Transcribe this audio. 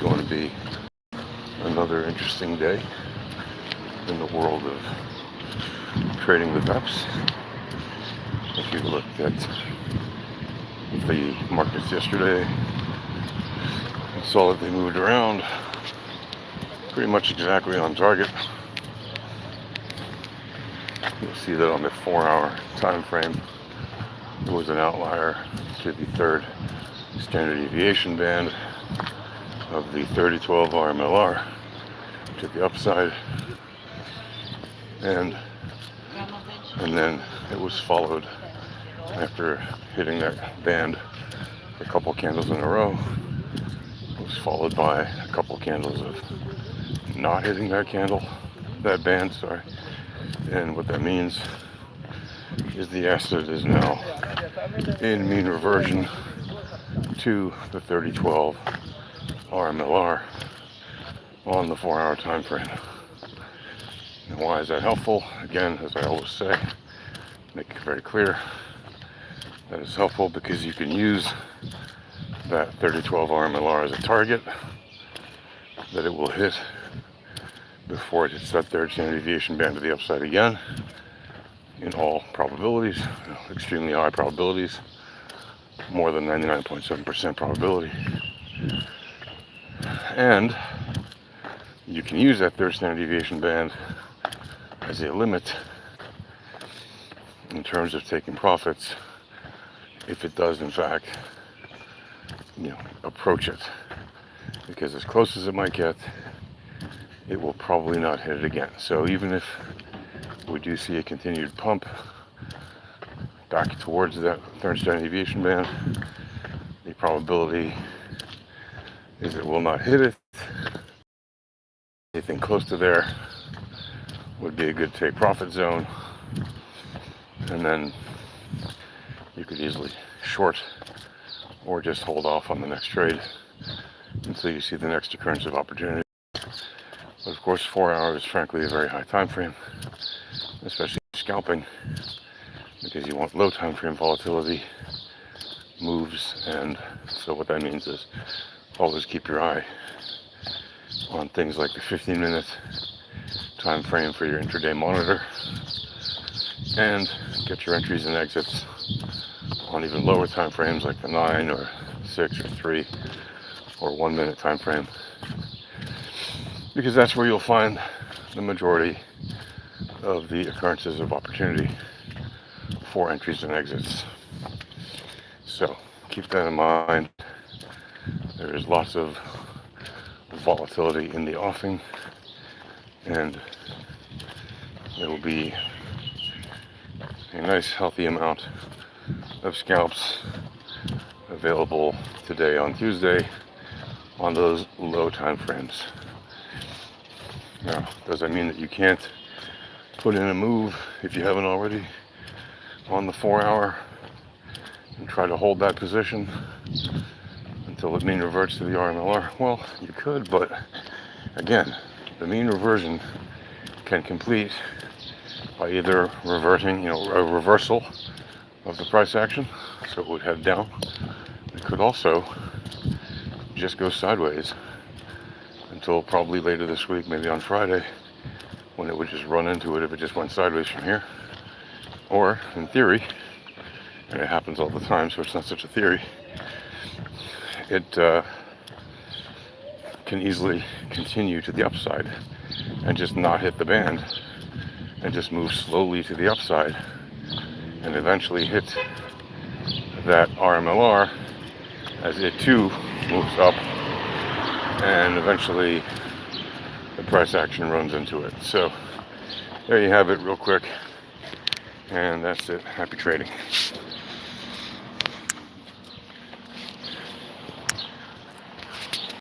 going to be another interesting day in the world of trading with EPS. If you looked at the markets yesterday, you saw that they moved around pretty much exactly on target. You'll see that on the 4-hour time frame, there was an outlier to the third standard deviation band of the 30-12 RMLR to the upside, and then it was followed after hitting that band a couple candles in a row. It was followed by a couple candles of not hitting that band, and what that means is the asset is now in mean reversion to the 30-12 RMLR on the 4-hour time frame. And why is that helpful? Again, as I always say, make it very clear that it's helpful because you can use that 30-12 RMLR as a target that it will hit before it hits that third standard deviation band to the upside again, in all probabilities, extremely high probabilities, more than 99.7% probability. And you can use that third standard deviation band as a limit in terms of taking profits if it does in fact approach it, because as close as it might get, it will probably not hit it again. So even if we do see a continued pump back towards that third standard deviation band, the probability is it will not hit it. Anything close to there would be a good take profit zone, and then you could easily short or just hold off on the next trade until you see the next occurrence of opportunity. But of course, 4 hours is frankly a very high time frame, especially scalping, because you want low time frame volatility moves. And so what that means is always keep your eye on things like the 15-minute time frame for your intraday monitor, and get your entries and exits on even lower time frames like the 9 or 6 or 3 or 1 minute time frame, because that's where you'll find the majority of the occurrences of opportunity for entries and exits. So keep that in mind. There is lots of volatility in the offing, and there will be a nice healthy amount of scalps available today on Tuesday on those low time frames. Now, does that mean that you can't put in a move if you haven't already on the 4-hour and try to hold that position until the mean reverts to the RMLR? Well, you could, but again, the mean reversion can complete by either reverting, a reversal of the price action, so it would head down. It could also just go sideways until probably later this week, maybe on Friday, when it would just run into it if it just went sideways from here. Or, in theory, and it happens all the time, so it's not such a theory, it can easily continue to the upside and just not hit the band and just move slowly to the upside and eventually hit that RMLR as it too moves up, and eventually the price action runs into it. So there you have it real quick, and that's it. Happy trading.